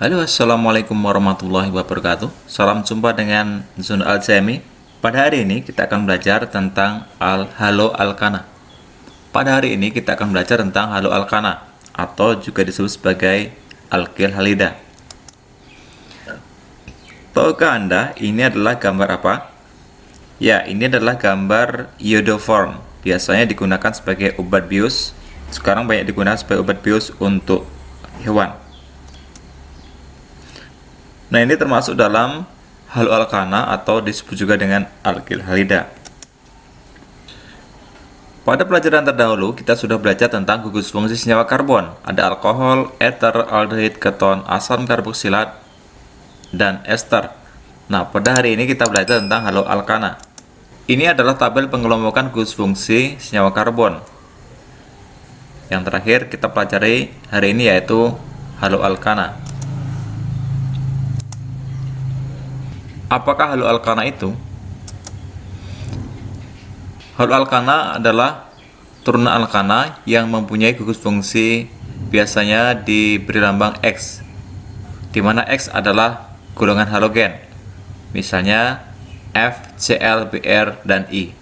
Halo, assalamualaikum warahmatullahi wabarakatuh. Salam jumpa dengan Zun Al-Jami. Pada hari ini kita akan belajar tentang halo alkana. Pada hari ini kita akan belajar tentang halo alkana atau juga disebut sebagai alkil halida. Tahukah Anda ini adalah gambar apa? Ya, ini adalah gambar iodoform. Biasanya digunakan sebagai obat bius. Sekarang banyak digunakan sebagai obat bius untuk hewan. Nah, ini termasuk dalam halo alkana atau disebut juga dengan alkil halida. Pada pelajaran terdahulu, kita sudah belajar tentang gugus fungsi senyawa karbon. Ada alkohol, ether, aldehid, keton, asam karboksilat, dan ester. Nah, pada hari ini kita belajar tentang halo alkana. Ini adalah tabel pengelompokan gugus fungsi senyawa karbon. Yang terakhir kita pelajari hari ini yaitu halo alkana. Apakah halo alkana itu? Halo alkana adalah turunan alkana yang mempunyai gugus fungsi biasanya diberi lambang X, di mana X adalah golongan halogen, misalnya F, Cl, Br, dan I.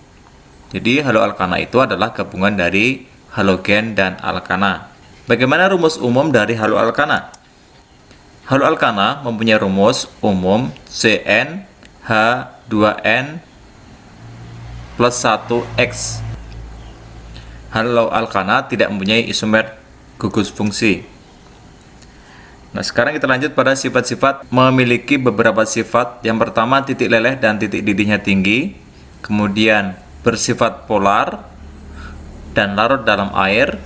Jadi halo alkana itu adalah gabungan dari halogen dan alkana. Bagaimana rumus umum dari halo alkana? Halo alkana mempunyai rumus umum CnH2n plus 1X. Halo alkana tidak mempunyai isomer gugus fungsi. Nah, sekarang kita lanjut pada sifat-sifat. Memiliki beberapa sifat. Yang pertama, titik leleh dan titik didihnya tinggi. Kemudian bersifat polar dan larut dalam air.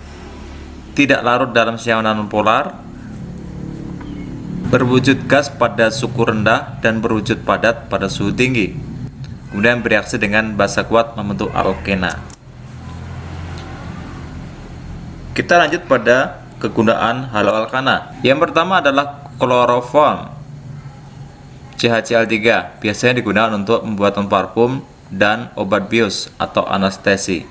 Tidak larut dalam senyawa nonpolar. Berwujud gas pada suhu rendah dan berwujud padat pada suhu tinggi. Kemudian bereaksi dengan basa kuat membentuk alkena. Kita lanjut pada kegunaan halo alkana. Yang pertama adalah kloroform CHCl3, biasanya digunakan untuk pembuatan parfum dan obat bius atau anestesi.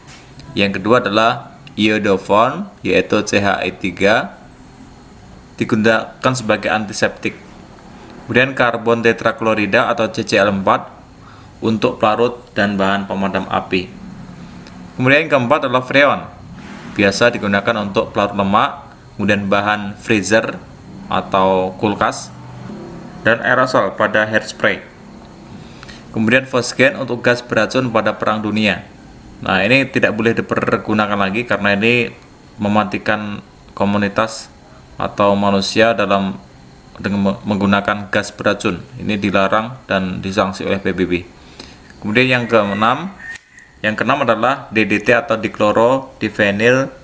Yang kedua adalah iodoform, yaitu CHE3, digunakan sebagai antiseptik. Kemudian karbon tetraklorida atau CCl4 untuk pelarut dan bahan pemadam api. Kemudian yang keempat adalah freon, biasa digunakan untuk pelarut lemak, kemudian bahan freezer atau kulkas, dan aerosol pada hairspray. Kemudian fosgen untuk gas beracun pada perang dunia. Nah, ini tidak boleh dipergunakan lagi karena ini mematikan komunitas atau manusia dengan menggunakan gas beracun. Ini dilarang dan disanksi oleh PBB. Kemudian yang keenam adalah DDT atau dikloro-diphenyl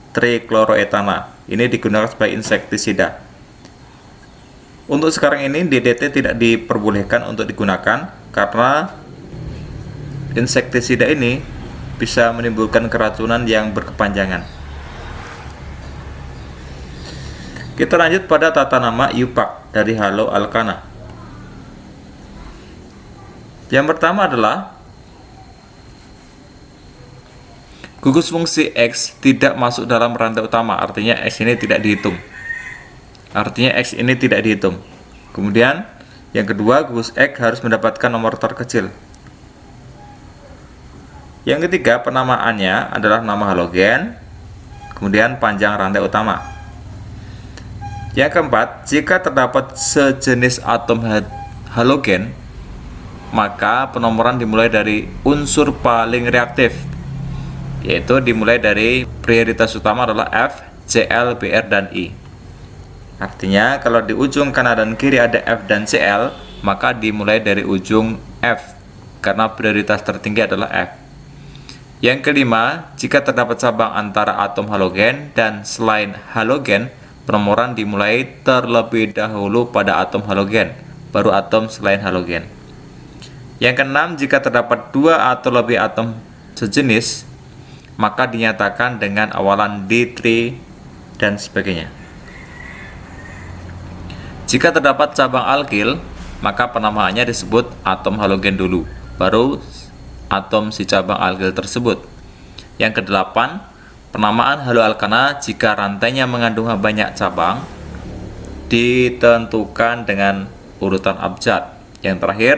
trichloroetana. Ini digunakan sebagai insektisida. Untuk sekarang ini DDT tidak diperbolehkan untuk digunakan karena insektisida ini bisa menimbulkan keracunan yang berkepanjangan. Kita lanjut pada tata nama IUPAC dari halo alkana. Yang pertama adalah gugus fungsi X tidak masuk dalam rantai utama, artinya X ini tidak dihitung. Kemudian yang kedua, gugus X harus mendapatkan nomor terkecil. Yang ketiga, penamaannya adalah nama halogen, kemudian panjang rantai utama. Yang keempat, jika terdapat sejenis atom halogen, maka penomoran dimulai dari unsur paling reaktif, yaitu dimulai dari prioritas utama adalah F, Cl, Br, dan I. Artinya, kalau di ujung kanan dan kiri ada F dan Cl, maka dimulai dari ujung F, karena prioritas tertinggi adalah F. Yang kelima, jika terdapat cabang antara atom halogen dan selain halogen, penomoran dimulai terlebih dahulu pada atom halogen, baru atom selain halogen. Yang keenam, jika terdapat dua atau lebih atom sejenis, maka dinyatakan dengan awalan D3 dan sebagainya. Jika terdapat cabang alkil, maka penamaannya disebut atom halogen dulu, baru atom si cabang alkil tersebut. Yang kedelapan, penamaan halo alkana jika rantainya mengandung banyak cabang, ditentukan dengan urutan abjad. Yang terakhir,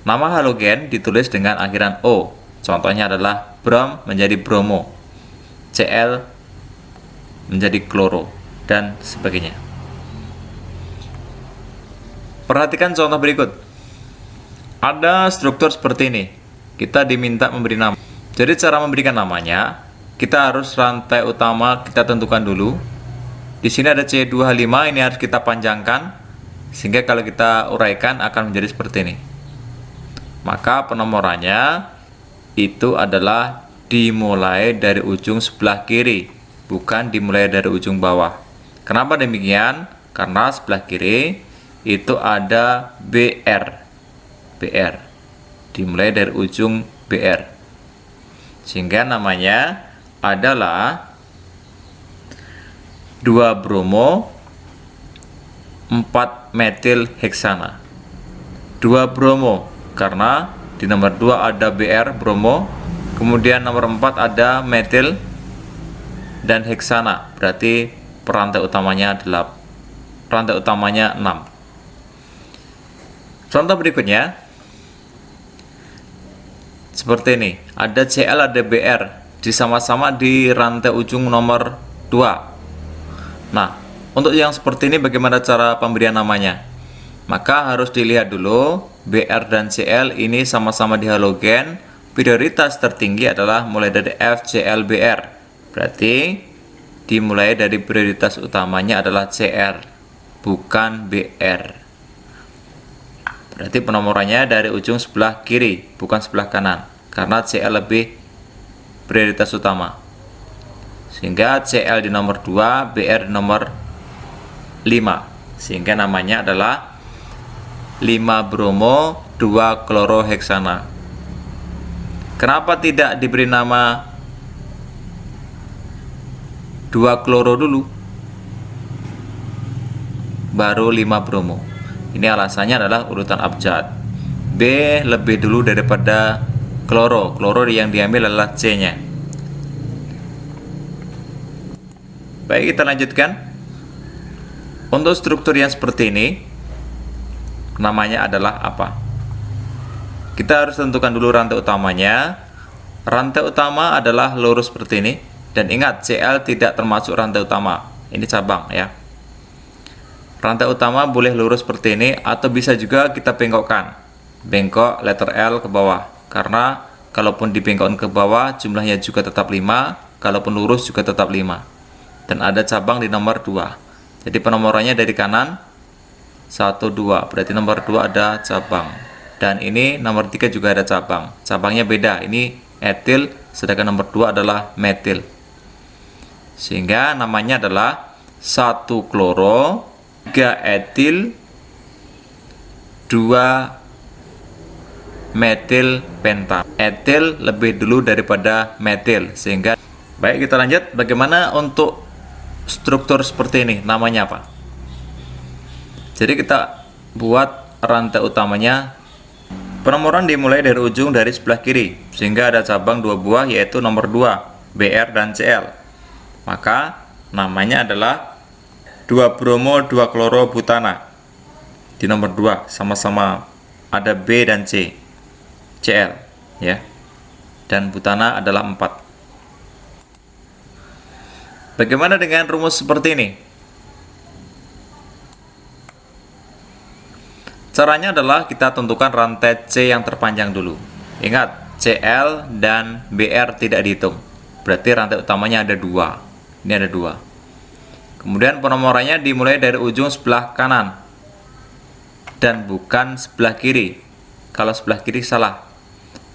nama halogen ditulis dengan akhiran O. Contohnya adalah brom menjadi bromo, Cl menjadi kloro, dan sebagainya. Perhatikan contoh berikut. Ada struktur seperti ini. Kita diminta memberi nama. Jadi cara memberikan namanya, kita harus rantai utama kita tentukan dulu. Di sini ada C2H5, ini harus kita panjangkan sehingga kalau kita uraikan akan menjadi seperti ini. Maka penomorannya itu adalah dimulai dari ujung sebelah kiri, bukan dimulai dari ujung bawah. Kenapa demikian? Karena sebelah kiri itu ada BR. Dimulai dari ujung BR. Sehingga namanya adalah 2 bromo 4 metil heksana. 2 bromo karena di nomor 2 ada BR bromo, kemudian nomor 4 ada metil dan heksana. Berarti perantai utamanya 6. Contoh berikutnya seperti ini. Ada Cl, ada Br, disama-sama di rantai ujung nomor 2. Nah, untuk yang seperti ini bagaimana cara pemberian namanya? Maka harus dilihat dulu Br dan Cl ini sama-sama di halogen. Prioritas tertinggi adalah mulai dari FClBr. Berarti dimulai dari prioritas utamanya adalah Cr, bukan Br. Berarti penomorannya dari ujung sebelah kiri, bukan sebelah kanan, karena Cl lebih prioritas utama. Sehingga Cl di nomor 2, Br di nomor 5. Sehingga namanya adalah 5 bromo 2 kloroheksana. Kenapa tidak diberi nama 2 kloro dulu, baru 5 bromo? Ini alasannya adalah urutan abjad. B lebih dulu daripada kloro. Kloro yang diambil adalah C-nya. Baik, kita lanjutkan. Untuk struktur yang seperti ini, namanya adalah apa? Kita harus tentukan dulu rantai utamanya. Rantai utama adalah lurus seperti ini. Dan ingat, Cl tidak termasuk rantai utama. Ini cabang ya. Rantai utama boleh lurus seperti ini, atau bisa juga kita bengkokkan. Bengkok letter L ke bawah. Karena kalaupun dibengkokkan ke bawah, jumlahnya juga tetap 5. Kalaupun lurus juga tetap 5. Dan ada cabang di nomor 2. Jadi penomorannya dari kanan 1, 2. Berarti nomor 2 ada cabang. Dan ini nomor 3 juga ada cabang. Cabangnya beda. Ini etil, sedangkan nomor 2 adalah metil. Sehingga namanya adalah 1 kloro 3 etil 2 metil penta. Etil lebih dulu daripada metil. Sehingga baik, kita lanjut. Bagaimana untuk struktur seperti ini? Namanya apa? Jadi kita buat rantai utamanya. Penomoran dimulai dari ujung dari sebelah kiri, sehingga ada cabang 2 buah, yaitu nomor 2 Br dan Cl. Maka namanya adalah 2 bromo 2 kloro butana. Di nomor 2 sama-sama ada B dan C, Cl ya. Dan butana adalah 4. Bagaimana dengan rumus seperti ini? Caranya adalah kita tentukan rantai C yang terpanjang dulu. Ingat, Cl dan Br tidak dihitung. Berarti rantai utamanya ada 2. Ini ada 2. Kemudian penomorannya dimulai dari ujung sebelah kanan dan bukan sebelah kiri. Kalau sebelah kiri salah.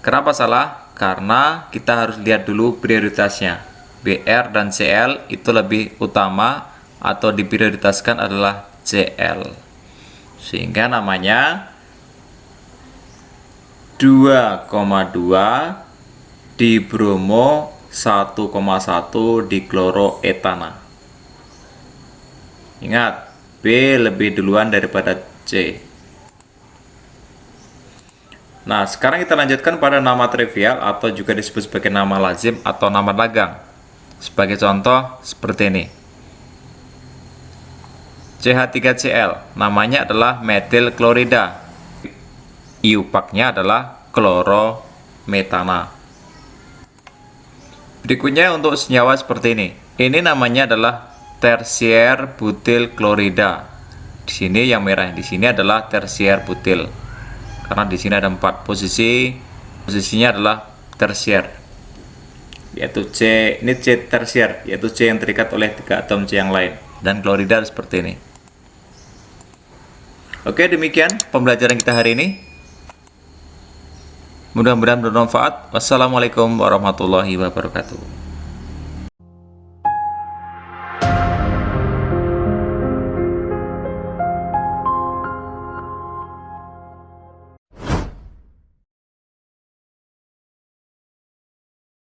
Kenapa salah? Karena kita harus lihat dulu prioritasnya. Br dan Cl itu lebih utama atau diprioritaskan adalah Cl. Sehingga namanya 2,2 di bromo 1,1 di kloroetana. Ingat, B lebih duluan daripada C. Nah, sekarang kita lanjutkan pada nama trivial atau juga disebut sebagai nama lazim atau nama dagang. Sebagai contoh seperti ini. CH3Cl, namanya adalah metil klorida. IUPAC-nya adalah klorometana. Berikutnya untuk senyawa seperti ini. Ini namanya adalah tersier butil klorida. Di sini yang merah di sini adalah tersier butil. Karena di sini ada 4 posisi. Posisinya adalah tersier. Yaitu C, ini C tersier, yaitu C yang terikat oleh 3 atom C yang lain. Dan klorida seperti ini. Oke, demikian pembelajaran kita hari ini. Mudah-mudahan bermanfaat. Wassalamualaikum warahmatullahi wabarakatuh.